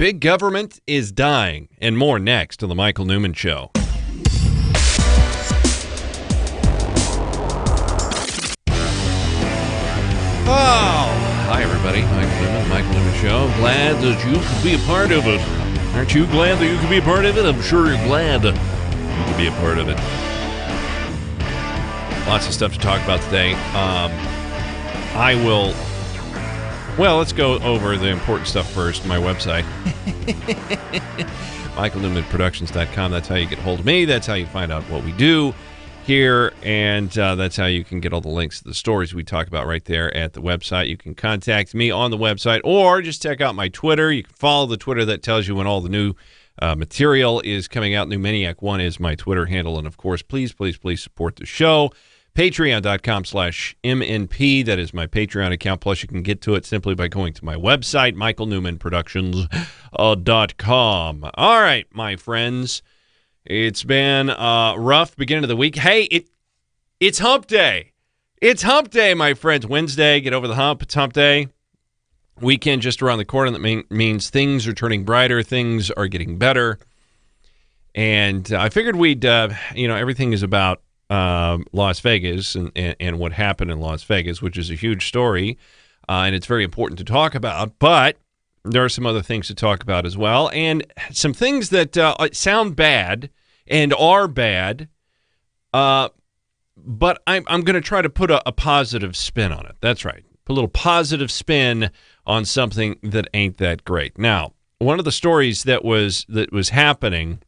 Big government is dying, and more next on The Michael Newman Show. Oh, hi everybody. Michael Newman Show. Glad that you could be a part of it. Aren't you glad that you could be a part of it? I'm sure you're glad you could be a part of it. Lots of stuff to talk about today. Let's go over the important stuff first. My website, MichaelNewmanProductions.com. That's how you get a hold of me. That's how you find out what we do here, and that's how you can get all the links to the stories we talk about right there at the website. You can contact me on the website, or just check out my Twitter. You can follow the Twitter that tells you when all the new material is coming out. New Maniac 1 is my Twitter handle, and of course, please support the show. Patreon.com/MNP. That is my Patreon account. Plus, you can get to it simply by going to my website, MichaelNewmanProductions.com. All right, my friends. It's been a rough beginning of the week. Hey, it's hump day. It's hump day, my friends. Wednesday, get over the hump. It's hump day. Weekend just around the corner. That means things are turning brighter. Things are getting better. And I figured we'd, everything is about Las Vegas and what happened in Las Vegas, which is a huge story, and it's very important to talk about. But there are some other things to talk about as well, and some things that sound bad and are bad, but I'm going to try to put a positive spin on it. That's right. Put a little positive spin on something that ain't that great. Now, one of the stories that was happening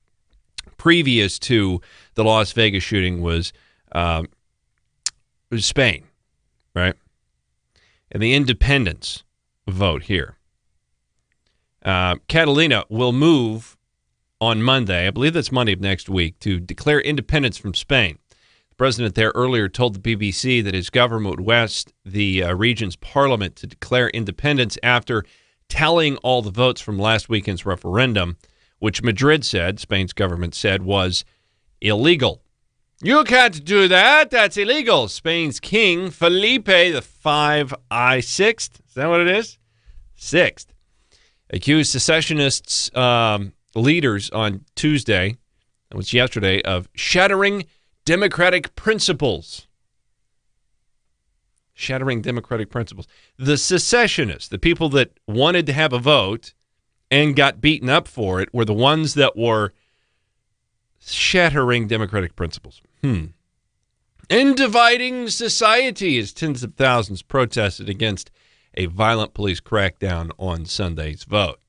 previous to the Las Vegas shooting was Spain, right? And the independence vote here. Catalonia will move on Monday, I believe that's Monday of next week, to declare independence from Spain. The president there earlier told the BBC that his government would ask the region's parliament to declare independence after tallying all the votes from last weekend's referendum, which Madrid said, Spain's government said, was illegal. You can't do that. That's illegal. Spain's king, Felipe the Sixth, is that what it is? Sixth, accused secessionists leaders on Tuesday, that was yesterday, of shattering democratic principles. Shattering democratic principles. The secessionists, the people that wanted to have a vote and got beaten up for it, were the ones that were shattering democratic principles. And dividing society as tens of thousands protested against a violent police crackdown on Sunday's vote.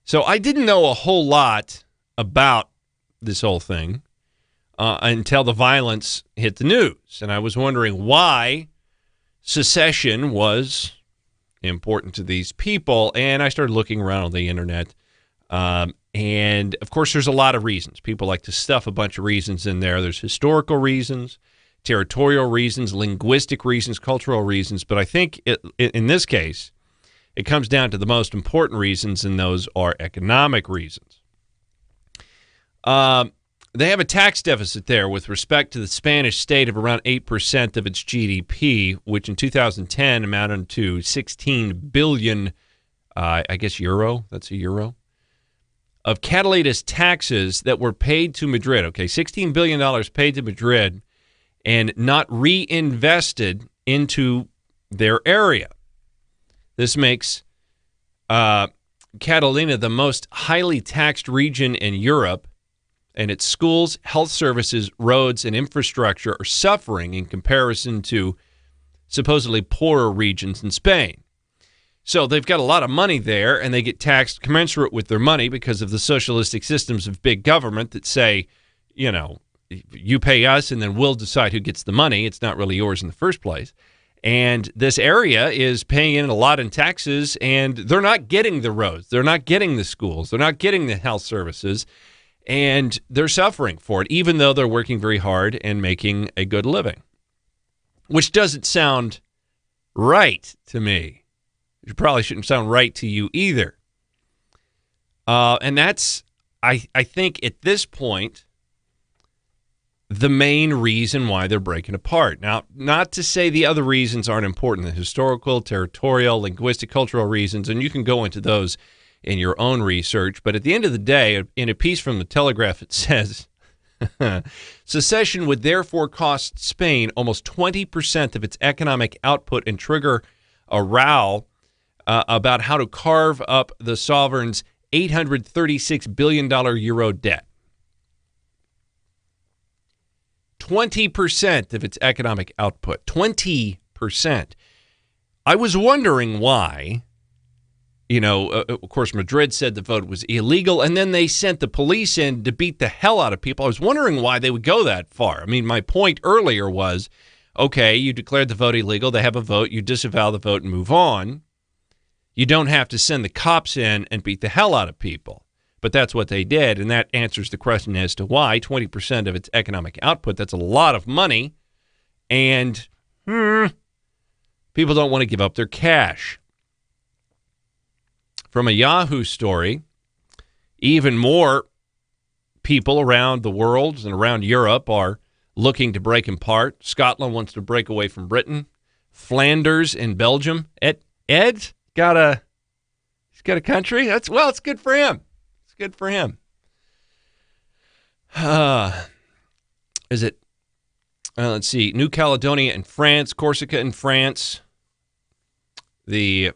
So I didn't know a whole lot about this whole thing until the violence hit the news. And I was wondering why secession was important to these people. And I started looking around on the internet. And, of course, there's a lot of reasons. People like to stuff a bunch of reasons in there. There's historical reasons, territorial reasons, linguistic reasons, cultural reasons. But I think in this case, it comes down to the most important reasons, and those are economic reasons. They have a tax deficit there with respect to the Spanish state of around 8% of its GDP, which in 2010 amounted to 16 billion, euro. That's a euro. Of Catalonia's taxes that were paid to Madrid. Okay, $16 billion paid to Madrid and not reinvested into their area. This makes Catalonia the most highly taxed region in Europe, and its schools, health services, roads, and infrastructure are suffering in comparison to supposedly poorer regions in Spain. So they've got a lot of money there, and they get taxed commensurate with their money because of the socialistic systems of big government that say, you pay us, and then we'll decide who gets the money. It's not really yours in the first place. And this area is paying in a lot in taxes, and they're not getting the roads. They're not getting the schools. They're not getting the health services, and they're suffering for it, even though they're working very hard and making a good living, which doesn't sound right to me. It probably shouldn't sound right to you either. And that's, I think, at this point, the main reason why they're breaking apart. Now, not to say the other reasons aren't important, the historical, territorial, linguistic, cultural reasons, and you can go into those in your own research. But at the end of the day, in a piece from the Telegraph, it says, secession would therefore cost Spain almost 20% of its economic output and trigger a row about how to carve up the sovereign's $836 billion euro debt. 20% of its economic output. 20%. I was wondering why. Of course, Madrid said the vote was illegal, and then they sent the police in to beat the hell out of people. I was wondering why they would go that far. I mean, my point earlier was, okay, you declared the vote illegal, they have a vote, you disavow the vote and move on. You don't have to send the cops in and beat the hell out of people. But that's what they did, and that answers the question as to why 20% of its economic output, that's a lot of money, and people don't want to give up their cash. From a Yahoo story, even more people around the world and around Europe are looking to break apart. Scotland wants to break away from Britain. Flanders in Belgium. Ed's got a country. It's good for him. It's good for him. Is it? Let's see. New Caledonia in France, Corsica in France, the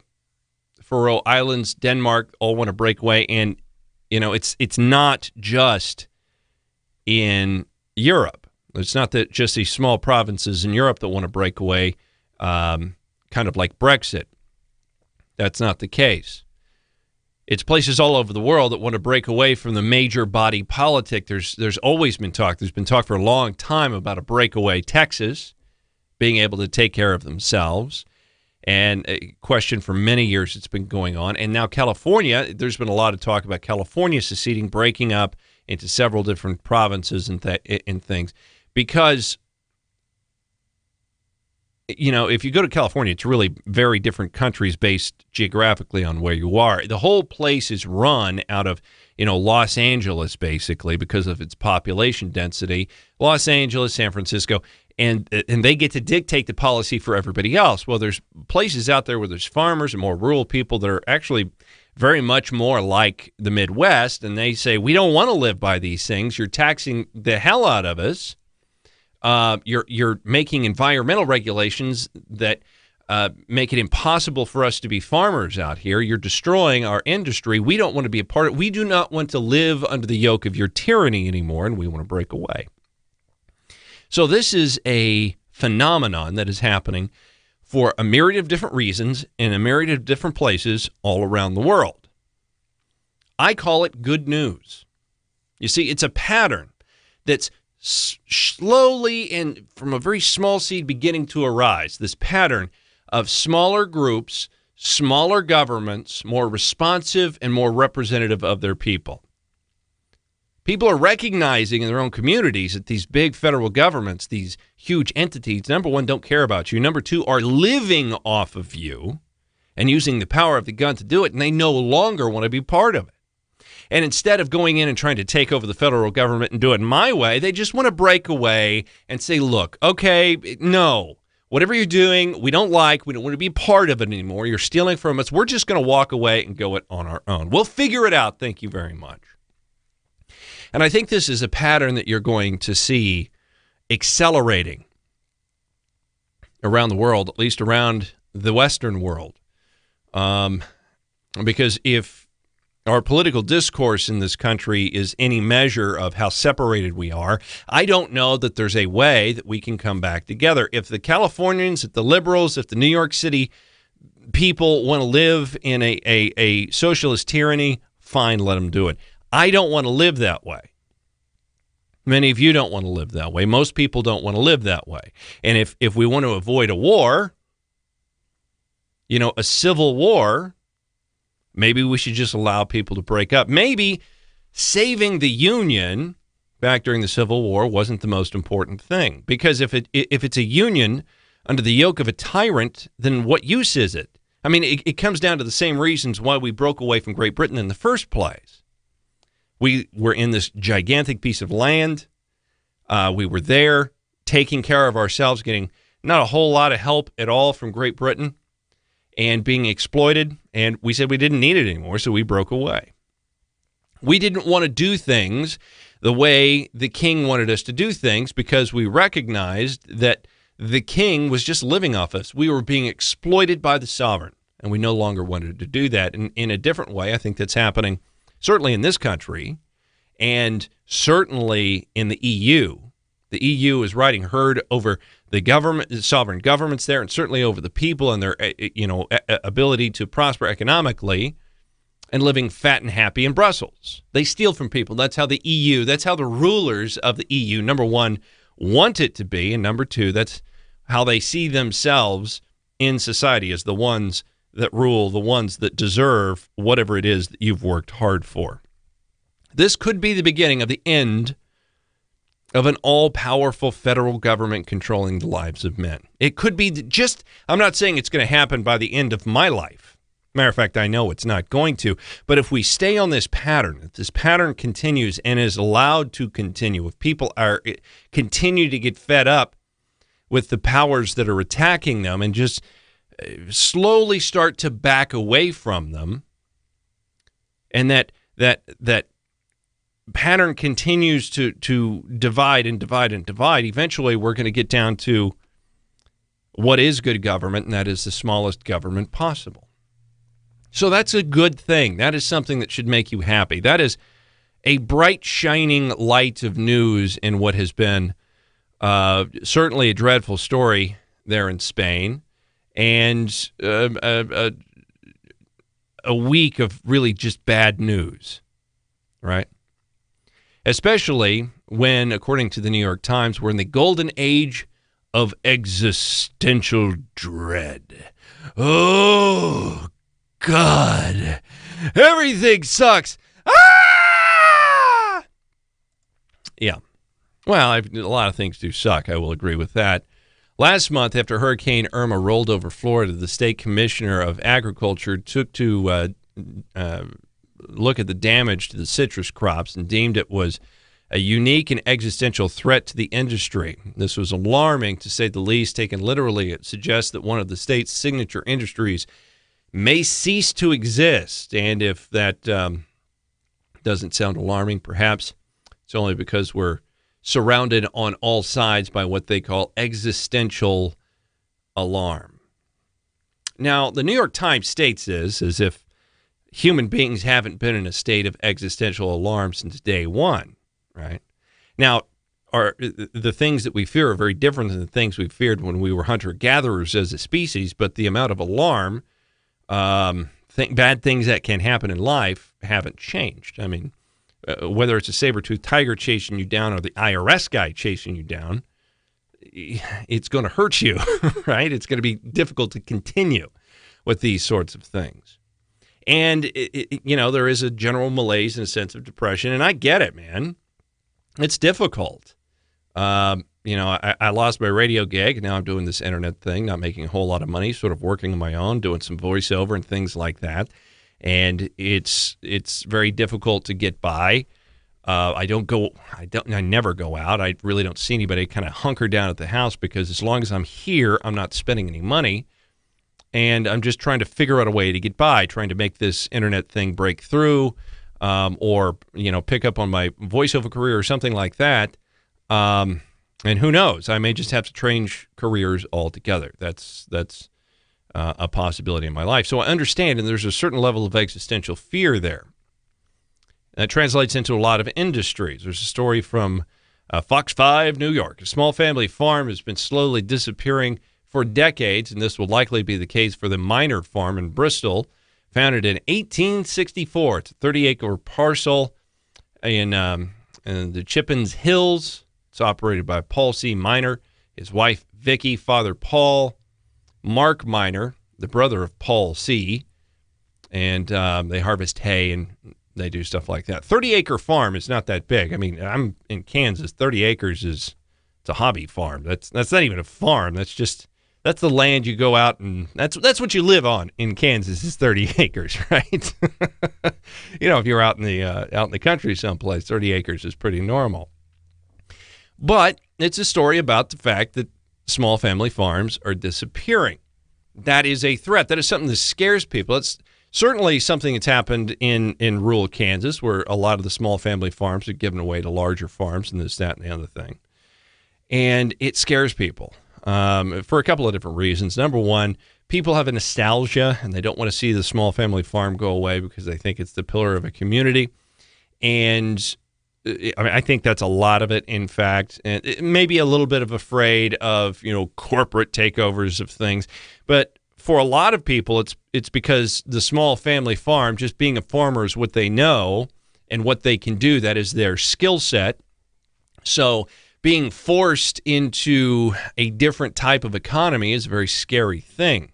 Faroe Islands, Denmark, all want to break away. And, it's not just in Europe. It's not that just these small provinces in Europe that want to break away, kind of like Brexit. That's not the case. It's places all over the world that want to break away from the major body politic. There's always been talk. There's been talk for a long time about a breakaway Texas being able to take care of themselves. And a question for many years it's been going on. And now California, there's been a lot of talk about California seceding, breaking up into several different provinces and things. Because, if you go to California, it's really very different countries based geographically on where you are. The whole place is run out of, Los Angeles, basically, because of its population density. Los Angeles, San Francisco. And they get to dictate the policy for everybody else. Well, there's places out there where there's farmers and more rural people that are actually very much more like the Midwest, and they say, we don't want to live by these things. You're taxing the hell out of us. You're making environmental regulations that make it impossible for us to be farmers out here. You're destroying our industry. We don't want to be a part of it. We do not want to live under the yoke of your tyranny anymore, and we want to break away. So this is a phenomenon that is happening for a myriad of different reasons in a myriad of different places all around the world. I call it good news. You see, it's a pattern that's slowly and from a very small seed beginning to arise, this pattern of smaller groups, smaller governments, more responsive and more representative of their people. People are recognizing in their own communities that these big federal governments, these huge entities, number one, don't care about you. Number two, are living off of you and using the power of the gun to do it, and they no longer want to be part of it. And instead of going in and trying to take over the federal government and do it my way, they just want to break away and say, look, okay, no, whatever you're doing, we don't like, we don't want to be part of it anymore. You're stealing from us. We're just going to walk away and go it on our own. We'll figure it out. Thank you very much. And I think this is a pattern that you're going to see accelerating around the world, at least around the Western world. Because if our political discourse in this country is any measure of how separated we are, I don't know that there's a way that we can come back together. If the Californians, if the liberals, if the New York City people want to live in a socialist tyranny, fine, let them do it. I don't want to live that way. Many of you don't want to live that way. Most people don't want to live that way. And if we want to avoid a war, a civil war, maybe we should just allow people to break up. Maybe saving the Union back during the Civil War wasn't the most important thing. Because if it's a union under the yoke of a tyrant, then what use is it? I mean, it comes down to the same reasons why we broke away from Great Britain in the first place. We were in this gigantic piece of land. We were there taking care of ourselves, getting not a whole lot of help at all from Great Britain. and being exploited, and we said we didn't need it anymore, so we broke away. We didn't want to do things the way the king wanted us to do things because we recognized that the king was just living off us. We were being exploited by the sovereign, and we no longer wanted to do that. And in a different way, I think that's happening certainly in this country and certainly in the EU. The EU is riding herd over the government, the sovereign governments there, and certainly over the people and their ability to prosper economically and living fat and happy in Brussels. They steal from people. That's how the EU, that's how the rulers of the EU, number one, want it to be, and number two, that's how they see themselves in society as the ones that rule, the ones that deserve whatever it is that you've worked hard for. This could be the beginning of the end of an all-powerful federal government controlling the lives of men. It could be just, I'm not saying it's going to happen by the end of my life. Matter of fact, I know it's not going to. But if we stay on this pattern, if this pattern continues and is allowed to continue, if people continue to get fed up with the powers that are attacking them and just slowly start to back away from them, and that pattern continues to divide and divide and divide, eventually we're going to get down to what is good government, and that is the smallest government possible. So that's a good thing. That is something that should make you happy. That is a bright, shining light of news in what has been certainly a dreadful story there in Spain, and a week of really just bad news, right? Especially when, according to the New York Times, we're in the golden age of existential dread. Oh, God. Everything sucks. Ah! Yeah. Well, a lot of things do suck. I will agree with that. Last month, after Hurricane Irma rolled over Florida, the state commissioner of agriculture took to look at the damage to the citrus crops and deemed it was a unique and existential threat to the industry. This was alarming, to say the least. Taken literally, it suggests that one of the state's signature industries may cease to exist. And if that doesn't sound alarming, perhaps it's only because we're surrounded on all sides by what they call existential alarm. Now, the New York Times states this as if human beings haven't been in a state of existential alarm since day one, right? Now, the things that we fear are very different than the things we feared when we were hunter-gatherers as a species, but the amount of alarm, bad things that can happen in life haven't changed. I mean, whether it's a saber-toothed tiger chasing you down or the IRS guy chasing you down, it's going to hurt you, right? It's going to be difficult to continue with these sorts of things. And, there is a general malaise and a sense of depression, and I get it, man. It's difficult. I lost my radio gig, and now I'm doing this internet thing, not making a whole lot of money, sort of working on my own, doing some voiceover and things like that. And it's very difficult to get by. I never go out. I really don't see anybody. I kind of hunker down at the house because as long as I'm here, I'm not spending any money. And I'm just trying to figure out a way to get by, trying to make this internet thing break through, or pick up on my voiceover career or something like that. And who knows? I may just have to change careers altogether. That's a possibility in my life. So I understand, and there's a certain level of existential fear there. That translates into a lot of industries. There's a story from Fox 5 New York. A small family farm has been slowly disappearing for decades, and this will likely be the case for the Minor Farm in Bristol, founded in 1864. It's a 30-acre parcel in the Chippens Hills. It's operated by Paul C. Minor, his wife Vicky, father Paul, Mark Minor, the brother of Paul C., and they harvest hay and they do stuff like that. 30-acre farm is not that big. I mean, I'm in Kansas. 30 acres it's a hobby farm. That's not even a farm. That's the land you go out and that's what you live on in Kansas is 30 acres, right? If you're out in the country someplace, 30 acres is pretty normal. But it's a story about the fact that small family farms are disappearing. that is a threat. That is something that scares people. It's certainly something that's happened in rural Kansas, where a lot of the small family farms are given away to larger farms and this, that, and the other thing. And it scares people for a couple of different reasons. Number one, people have a nostalgia, and they don't want to see the small family farm go away because they think it's the pillar of a community. And I think that's a lot of it, in fact. And it may be a little bit of afraid of, corporate takeovers of things. But for a lot of people, it's because the small family farm, just being a farmer, is what they know and what they can do. That is their skill set. So being forced into a different type of economy is a very scary thing.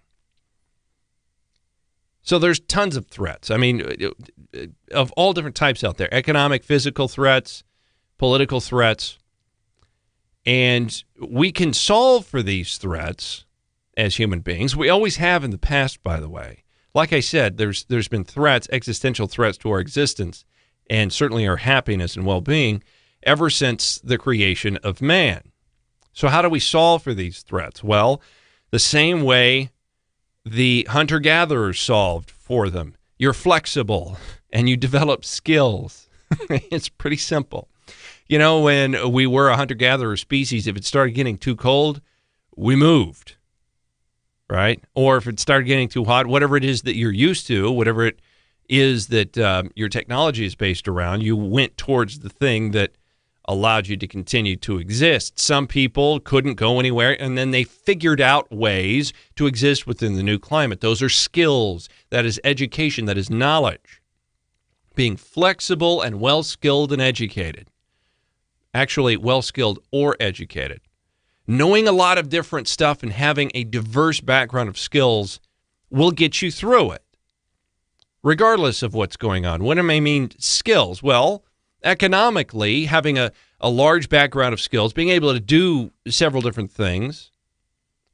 So there's tons of threats. I mean, of all different types out there: economic, physical threats, political threats. And we can solve for these threats as human beings. We always have in the past, by the way. Like I said, there's been threats, existential threats to our existence, and certainly our happiness and well-being, ever since the creation of man. So how do we solve for these threats? Well, the same way the hunter-gatherers solved for them. You're flexible, and you develop skills. It's pretty simple. When we were a hunter-gatherer species, if it started getting too cold, we moved. Right? Or if it started getting too hot, whatever it is that you're used to, whatever it is that your technology is based around, you went towards the thing that allowed you to continue to exist. Some people couldn't go anywhere, and then they figured out ways to exist within the new climate. Those are skills. That is education. That is knowledge. Being flexible and well-skilled and educated. Actually, well-skilled or educated. Knowing a lot of different stuff and having a diverse background of skills will get you through it, regardless of what's going on. What do I mean skills? Well, economically, having a large background of skills, being able to do several different things,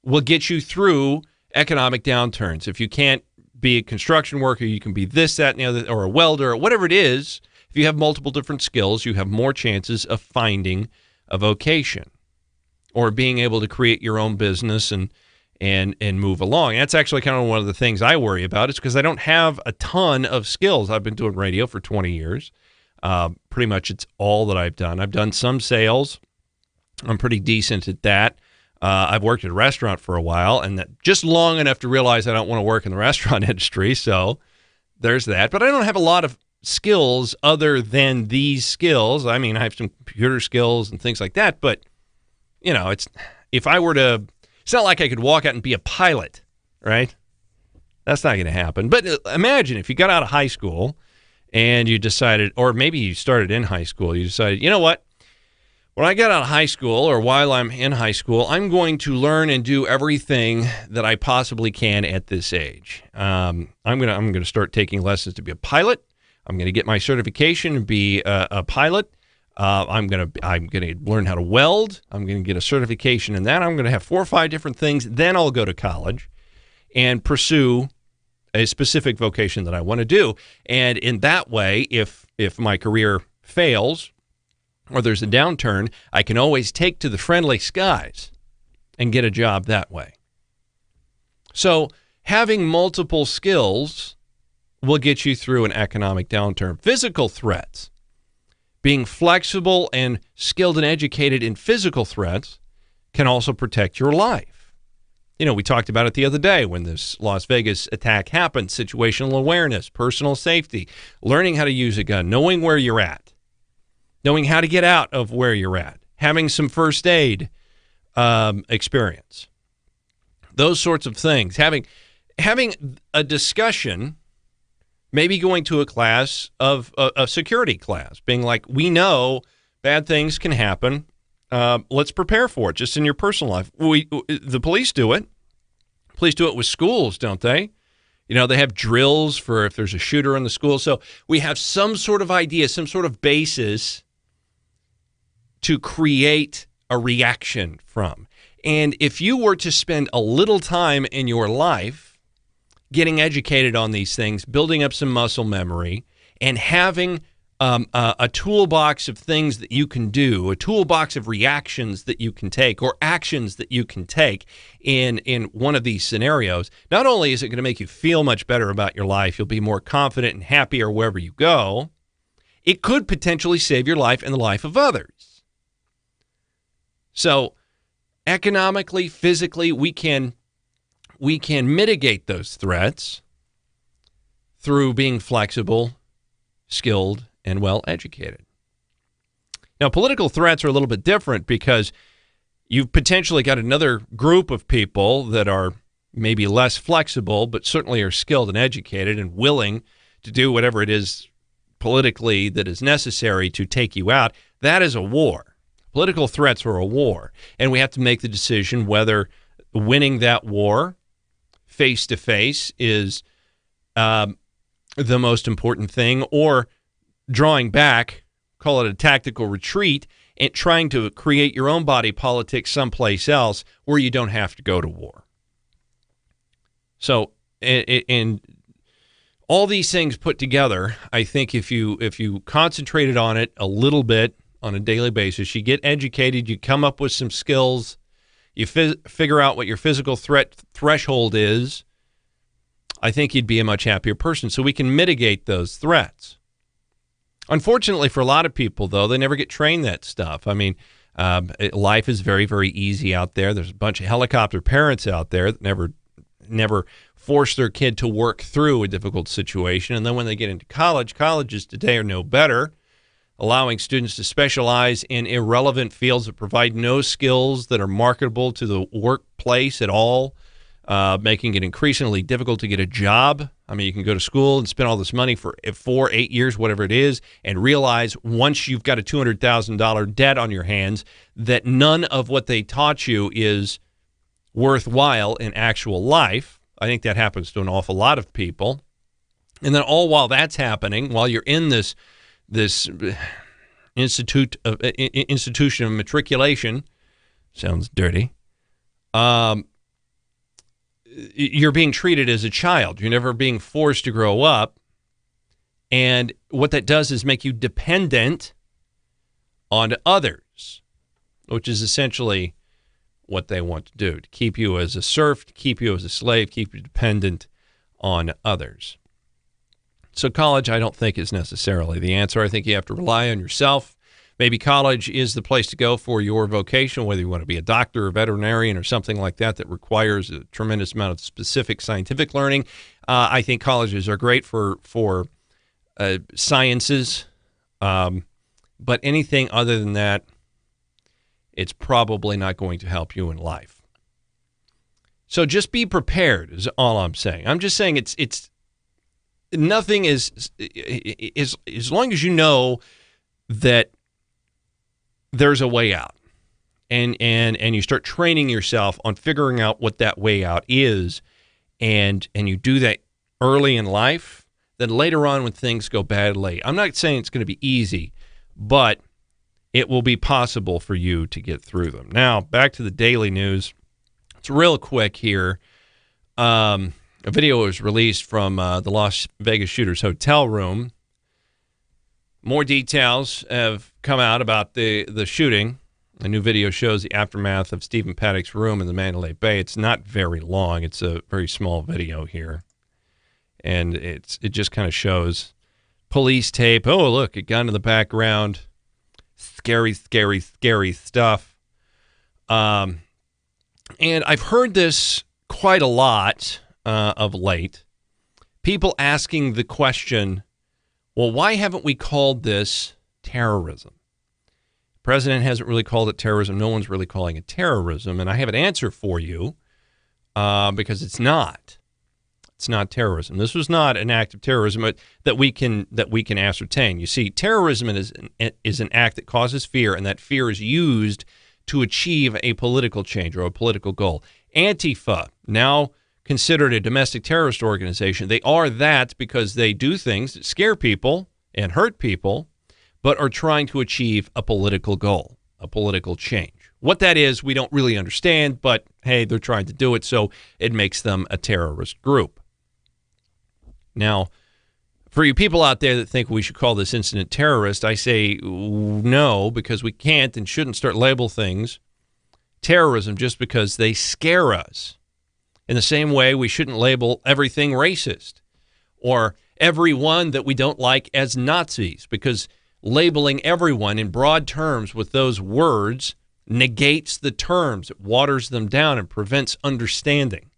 will get you through economic downturns. If you can't be a construction worker, you can be this, that, and the other, or a welder, or whatever it is. If you have multiple different skills, you have more chances of finding a vocation, or being able to create your own business and move along. That's actually kind of one of the things I worry about. It's because I don't have a ton of skills. I've been doing radio for 20 years. Pretty much it's all that I've done. I've done some sales. I'm pretty decent at that. I've worked at a restaurant for a while, and that just long enough to realize I don't want to work in the restaurant industry. So there's that. But I don't have a lot of skills other than these skills. I mean, I have some computer skills and things like that, but it's not like I could walk out and be a pilot, right? That's not going to happen. But imagine if you got out of high school and you decided, or maybe you started in high school, you decided, you know what? When I get out of high school, or while I'm in high school, I'm going to learn and do everything that I possibly can at this age. I'm going to start taking lessons to be a pilot. I'm going to get my certification and be a pilot. I'm going to learn how to weld. I'm going to get a certification in that. I'm going to have 4 or 5 different things. Then I'll go to college and pursue a specific vocation that I want to do. And in that way, if my career fails or there's a downturn, I can always take to the friendly skies and get a job that way. So having multiple skills will get you through an economic downturn. Physical threats. Being flexible and skilled and educated in physical threats can also protect your life. We talked about it the other day when this Las Vegas attack happened. Situational awareness, personal safety, learning how to use a gun, knowing where you're at, knowing how to get out of where you're at, having some first aid experience. Those sorts of things. Having a discussion, maybe going to a class of a security class, being like, we know bad things can happen. Let's prepare for it just in your personal life. The police do it. Police do it with schools, don't they? They have drills for if there's a shooter in the school. So we have some sort of idea, some sort of basis to create a reaction from. And if you were to spend a little time in your life getting educated on these things, building up some muscle memory, and having a toolbox of things that you can do, a toolbox of reactions that you can take or actions that you can take in one of these scenarios. Not only is it going to make you feel much better about your life, you'll be more confident and happier wherever you go, it could potentially save your life and the life of others. So economically, physically, we can mitigate those threats through being flexible, skilled, and well-educated. Now, political threats are a little bit different because you've potentially got another group of people that are maybe less flexible, but certainly are skilled and educated and willing to do whatever it is politically that is necessary to take you out. That is a war. Political threats are a war, and we have to make the decision whether winning that war face-to-face is the most important thing, or drawing back, call it a tactical retreat, and trying to create your own body politic someplace else where you don't have to go to war. So, in all these things put together, I think if you concentrated on it a little bit on a daily basis, you get educated, you come up with some skills, you figure out what your physical threat threshold is, I think you'd be a much happier person. So we can mitigate those threats. Unfortunately, for a lot of people, though, they never get trained that stuff. I mean, life is very, very easy out there. There's a bunch of helicopter parents out there that never force their kid to work through a difficult situation. And then when they get into college, colleges today are no better, allowing students to specialize in irrelevant fields that provide no skills that are marketable to the workplace at all, making it increasingly difficult to get a job. I mean, you can go to school and spend all this money for 4, 8 years, whatever it is, and realize once you've got a $200,000 debt on your hands that none of what they taught you is worthwhile in actual life. I think that happens to an awful lot of people. And then all while that's happening, while you're in this institution of matriculation, sounds dirty, you're being treated as a child. You're never being forced to grow up. And what that does is make you dependent on others, which is essentially what they want to do, to keep you as a serf, to keep you as a slave, keep you dependent on others. So college, I don't think, is necessarily the answer. I think you have to rely on yourself. Maybe college is the place to go for your vocation, whether you want to be a doctor or veterinarian or something like that that requires a tremendous amount of specific scientific learning. I think colleges are great for sciences, but anything other than that, it's probably not going to help you in life. So just be prepared is all I'm saying. I'm just saying it's nothing is as long as you know that there's a way out, and you start training yourself on figuring out what that way out is, and you do that early in life, then later on when things go badly, I'm not saying it's going to be easy, but it will be possible for you to get through them. Now, back to the daily news. It's real quick here. A video was released from the Las Vegas shooter's hotel room. More details have come out about the shooting. A new video shows the aftermath of Stephen Paddock's room in the Mandalay Bay. It's not very long. It's a very small video here. And it just kind of shows police tape. Oh, look, a gun in the background. Scary, scary, scary stuff. And I've heard this quite a lot of late. People asking the question, well, why haven't we called this terrorism? The president hasn't really called it terrorism. No one's really calling it terrorism. And I have an answer for you because it's not. It's not terrorism. This was not an act of terrorism that we can ascertain. You see, terrorism is an act that causes fear, and that fear is used to achieve a political change or a political goal. Antifa, now considered a domestic terrorist organization, they are that because they do things that scare people and hurt people, but are trying to achieve a political goal, a political change. What that is, we don't really understand, but hey, they're trying to do it, so it makes them a terrorist group. Now, For you people out there that think we should call this incident terrorist, I say no, because we can't and shouldn't start label things terrorism just because they scare us. In the same way, we shouldn't label everything racist or everyone that we don't like as Nazis, because labeling everyone in broad terms with those words negates the terms. It waters them down and prevents understanding.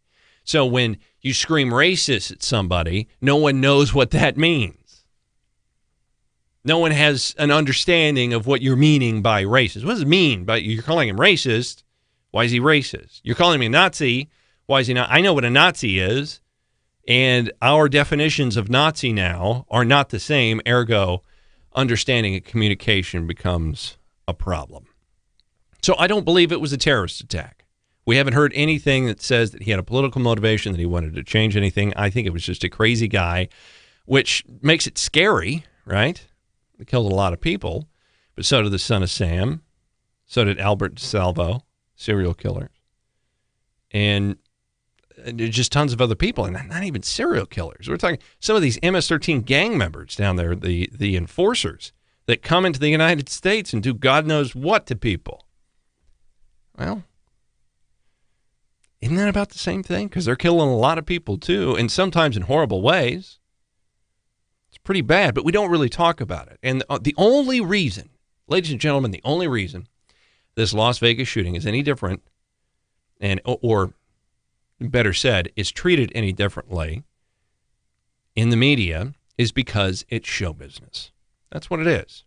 So when you scream racist at somebody, no one knows what that means. No one has an understanding of what you're meaning by racist. What does it mean? But you're calling him racist. Why is he racist? You're calling him a Nazi. Why is he not? I know what a Nazi is, and our definitions of Nazi now are not the same. Ergo, understanding and communication becomes a problem. So I don't believe it was a terrorist attack. We haven't heard anything that says that he had a political motivation, that he wanted to change anything. I think it was just a crazy guy, which makes it scary, right? He killed a lot of people, but so did the son of Sam. So did Albert DeSalvo, serial killers. And just tons of other people, and not even serial killers. We're talking some of these MS-13 gang members down there, the enforcers that come into the United States and do God knows what to people. Well, isn't that about the same thing? Because they're killing a lot of people too, and sometimes in horrible ways. It's pretty bad, but we don't really talk about it. And the only reason, ladies and gentlemen, the only reason this Las Vegas shooting is any different, and or better said, is treated any differently in the media, is because it's show business. That's what it is.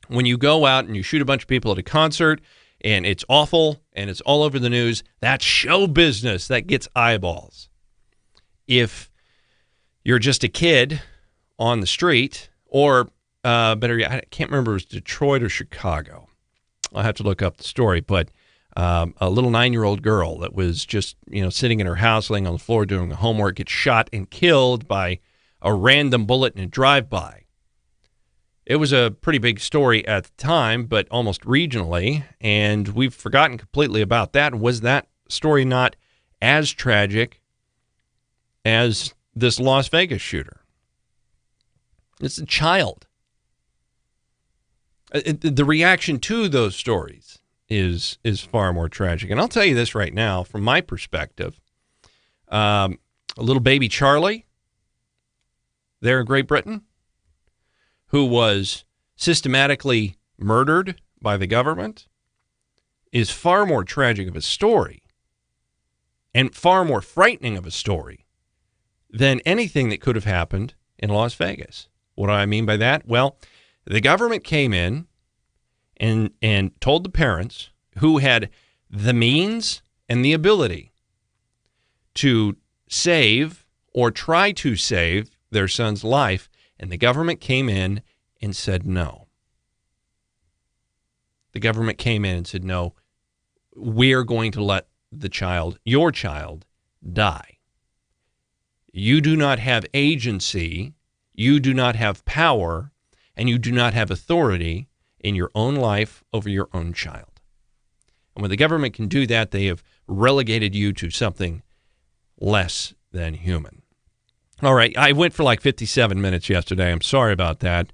When you go out and you shoot a bunch of people at a concert, and it's awful, and it's all over the news, that's show business. That gets eyeballs. If you're just a kid on the street, or better yet, I can't remember if it was Detroit or Chicago. I'll have to look up the story, but a little 9-year-old girl that was just, sitting in her house, laying on the floor doing her homework, gets shot and killed by a random bullet in a drive-by. It was a pretty big story at the time, but almost regionally, and we've forgotten completely about that. Was that story not as tragic as this Las Vegas shooter? It's a child. The reaction to those stories is far more tragic. And I'll tell you this right now, from my perspective, a little baby Charlie there in Great Britain, who was systematically murdered by the government, is far more tragic of a story and far more frightening of a story than anything that could have happened in Las Vegas. What do I mean by that? Well, the government came in and told the parents who had the means and the ability to save or try to save their son's life, and the government came in and said no. The government came in and said, no, we're going to let your child, die. You do not have agency, you do not have power, and you do not have authority in your own life over your own child. And when the government can do that, they have relegated you to something less than human. All right, I went for like 57 minutes yesterday. I'm sorry about that,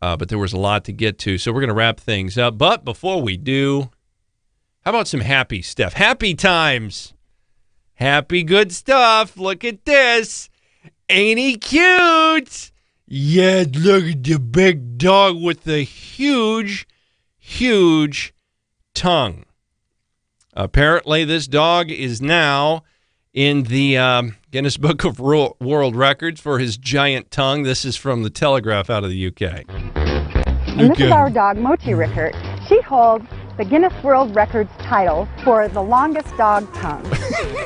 but there was a lot to get to, so we're going to wrap things up. But before we do, how about some happy stuff? Happy times. Happy good stuff. Look at this. Ain't he cute? Yeah, look at the big dog with the huge, huge tongue. Apparently, this dog is now in the Guinness Book of World Records for his giant tongue. This is from the Telegraph out of the UK. And this is our dog, Mochi Rickert. She holds the Guinness World Records title for the longest dog tongue.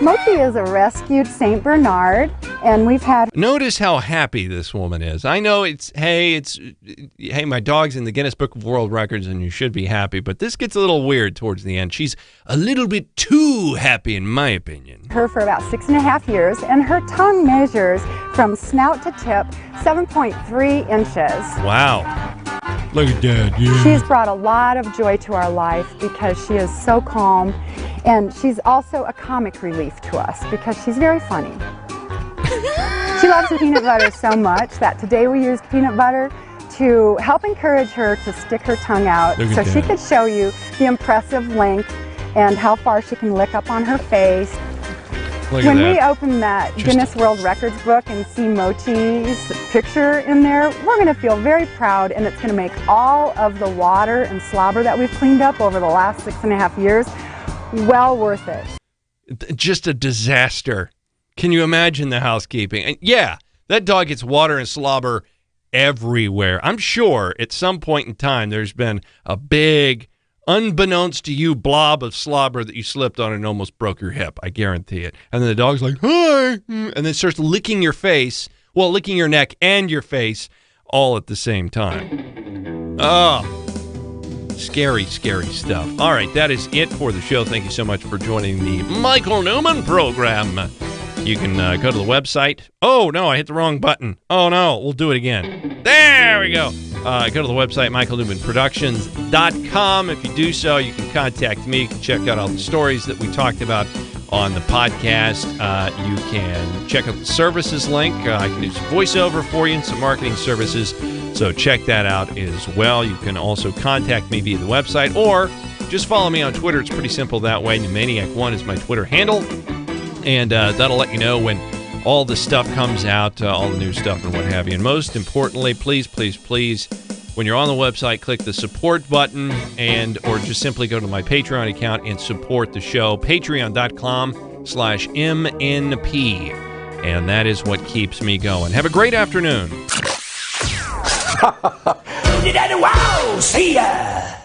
Mochi is a rescued St. Bernard, and we've had... Notice how happy this woman is. I know hey, my dog's in the Guinness Book of World Records, and you should be happy, but this gets a little weird towards the end. She's a little bit too happy, in my opinion. Her for about 6.5 years, and her tongue measures from snout to tip 7.3 inches. Wow. Look at that, yeah. She's brought a lot of joy to our life because she is so calm, and she's also a comic relief to us because she's very funny. She loves the peanut butter so much that today we used peanut butter to help encourage her to stick her tongue out so she could show you the impressive length and how far she can lick up on her face. When we open that Guinness World Records book and see Mochi's picture in there, we're going to feel very proud, and it's going to make all of the water and slobber that we've cleaned up over the last 6.5 years well worth it. Just a disaster. Can you imagine the housekeeping? And yeah, that dog gets water and slobber everywhere. I'm sure at some point in time there's been a big, unbeknownst to you, blob of slobber that you slipped on and almost broke your hip. I guarantee it. And then the dog's like, hi, and then starts licking your face, well, licking your neck and your face all at the same time. Oh, scary, scary stuff. All right, that is it for the show. Thank you so much for joining the Michael Newman program. You can go to the website. Oh, no, I hit the wrong button. Oh, no, we'll do it again. There we go. Go to the website, michaelnewmanproductions.com. If you do so, you can contact me. You can check out all the stories that we talked about on the podcast. You can check out the services link. I can do some voiceover for you and some marketing services. So check that out as well. You can also contact me via the website or just follow me on Twitter. It's pretty simple that way. Pneumaniac1 is my Twitter handle. And that'll let you know when all the stuff comes out, all the new stuff and what have you. And most importantly, please, please, please, when you're on the website, click the support button or just simply go to my Patreon account and support the show, patreon.com/MNP. And that is what keeps me going. Have a great afternoon. Wow, see ya!